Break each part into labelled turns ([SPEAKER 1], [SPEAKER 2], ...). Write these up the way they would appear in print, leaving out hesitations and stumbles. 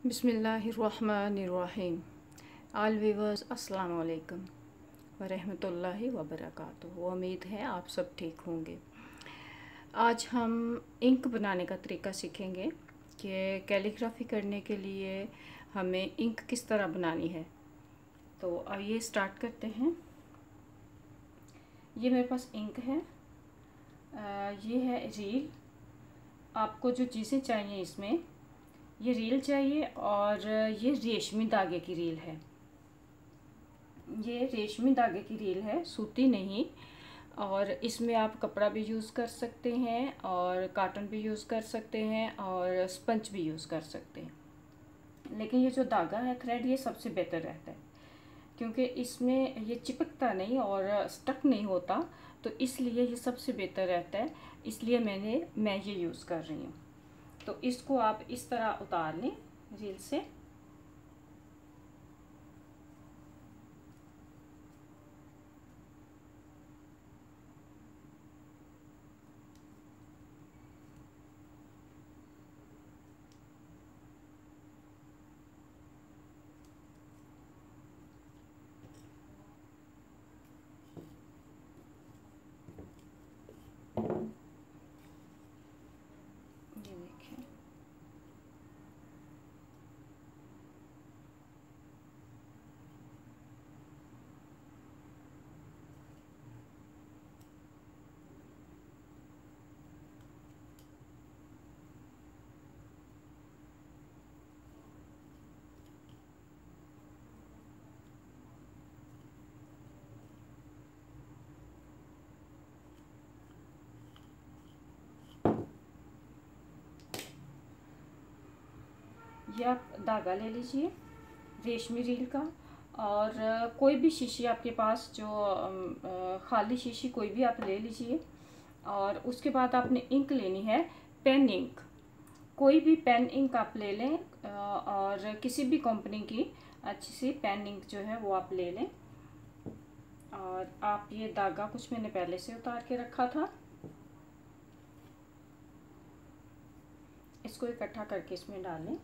[SPEAKER 1] बिस्मिल्लाहिर्रहमानिर्रहीम। आल व्यूअर्स अस्सलाम वालेकुम व रहमतुल्लाहि व बरकातुहू। उम्मीद है आप सब ठीक होंगे। आज हम इंक बनाने का तरीका सीखेंगे कि कैलीग्राफी करने के लिए हमें इंक किस तरह बनानी है। तो आइए स्टार्ट करते हैं। ये मेरे पास इंक है, ये है रील। आपको जो चीज़ें चाहिए इसमें, ये रील चाहिए और ये रेशमी धागे की रील है। ये रेशमी धागे की रील है, सूती नहीं। और इसमें आप कपड़ा भी यूज़ कर सकते हैं और कॉटन भी यूज़ कर सकते हैं और स्पंज भी यूज़ कर सकते हैं। लेकिन ये जो धागा है, थ्रेड, ये सबसे बेहतर रहता है क्योंकि इसमें ये चिपकता नहीं और स्टक नहीं होता। तो इसलिए ये सबसे बेहतर रहता है, इसलिए मैं ये यूज़ कर रही हूँ। तो इसको आप इस तरह उतार लें रील से। ये देखिए, ये आप धागा ले लीजिए रेशमी रील का। और कोई भी शीशी आपके पास जो खाली शीशी कोई भी आप ले लीजिए। और उसके बाद आपने इंक लेनी है, पेन इंक। कोई भी पेन इंक आप ले लें और किसी भी कंपनी की अच्छी सी पेन इंक जो है वो आप ले लें। और आप ये धागा कुछ मैंने पहले से उतार के रखा था, इसको इकट्ठा करके इसमें डालें।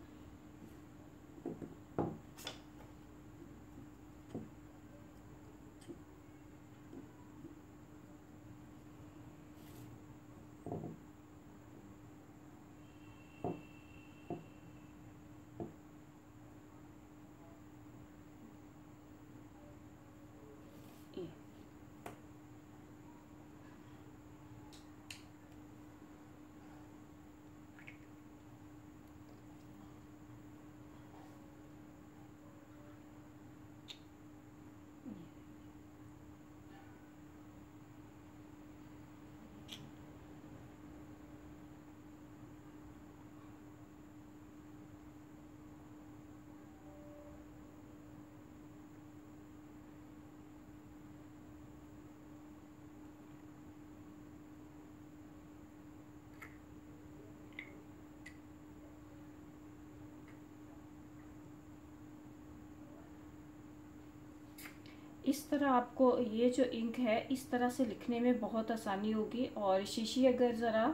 [SPEAKER 1] इस तरह आपको ये जो इंक है इस तरह से लिखने में बहुत आसानी होगी। और शीशी अगर ज़रा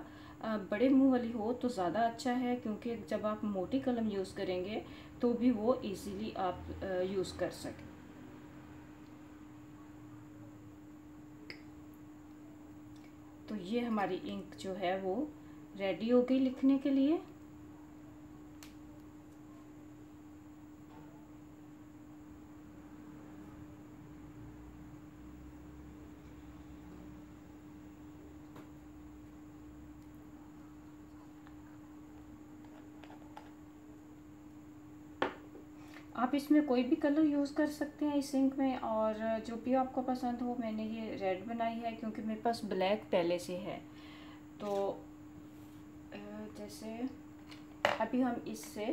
[SPEAKER 1] बड़े मुंह वाली हो तो ज़्यादा अच्छा है, क्योंकि जब आप मोटी कलम यूज़ करेंगे तो भी वो इजीली आप यूज़ कर सकें। तो ये हमारी इंक जो है वो रेडी हो गई लिखने के लिए। आप इसमें कोई भी कलर यूज़ कर सकते हैं इस इंक में, और जो भी आपको पसंद हो। मैंने ये रेड बनाई है क्योंकि मेरे पास ब्लैक पहले से है। तो जैसे अभी हम इससे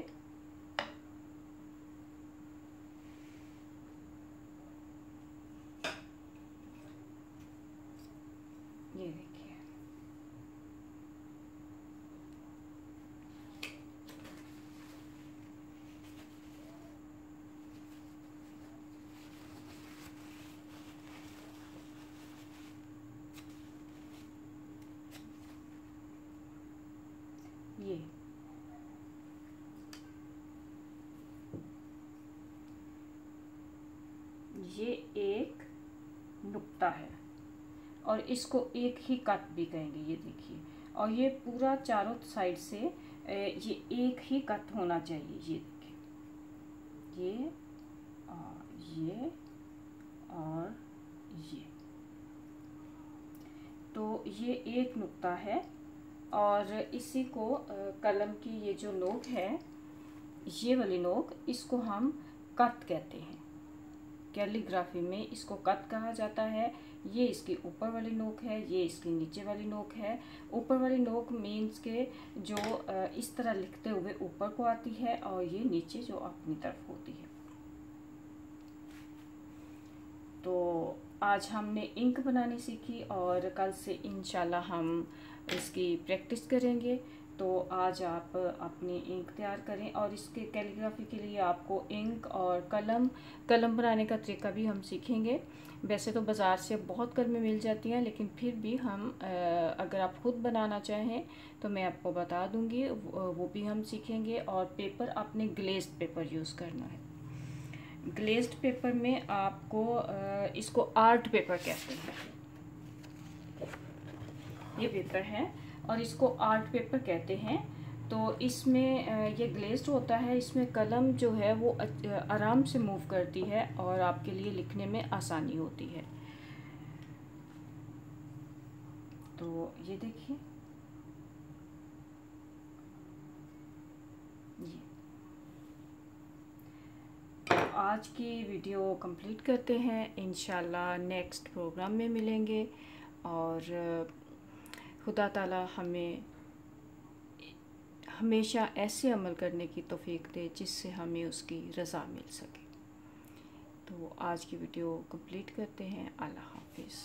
[SPEAKER 1] ये देखिए, ये ये एक नुक्ता है और इसको एक ही कट भी कहेंगे, ये देखिए। और ये पूरा चारों साइड से ये एक ही कट होना चाहिए, ये देखिए, ये और ये। तो ये एक नुक्ता है और इसी को कलम की ये जो नोक है, ये वाली नोक, इसको हम कट कहते हैं। कैलीग्राफी में इसको कट कहा जाता है। ये इसकी ऊपर वाली नोक है, ये इसकी नीचे वाली नोक है। ऊपर वाली नोक मीन्स के जो इस तरह लिखते हुए ऊपर को आती है और ये नीचे जो अपनी तरफ होती है। तो आज हमने इंक बनानी सीखी और कल से इंशाल्लाह हम इसकी प्रैक्टिस करेंगे। तो आज आप अपनी इंक तैयार करें और इसके कैलीग्राफी के लिए आपको इंक और कलम बनाने का तरीका भी हम सीखेंगे। वैसे तो बाज़ार से बहुत कलमें मिल जाती हैं, लेकिन फिर भी हम अगर आप खुद बनाना चाहें तो मैं आपको बता दूंगी, वो भी हम सीखेंगे। और पेपर आपने ग्लेज्ड पेपर यूज़ करना है। ग्लेज्ड पेपर में आपको इसको आर्ट पेपर कहते हैं। ये पेपर है और इसको आर्ट पेपर कहते हैं। तो इसमें ये ग्लेज्ड होता है, इसमें कलम जो है वो आराम से मूव करती है और आपके लिए लिखने में आसानी होती है। तो ये देखिए, ये आज की वीडियो कंप्लीट करते हैं। इंशाल्लाह नेक्स्ट प्रोग्राम में मिलेंगे और खुदा ताला हमें हमेशा ऐसे अमल करने की तौफीक दे जिससे हमें उसकी रज़ा मिल सके। तो आज की वीडियो कंप्लीट करते हैं। अल्लाह हाफिज़।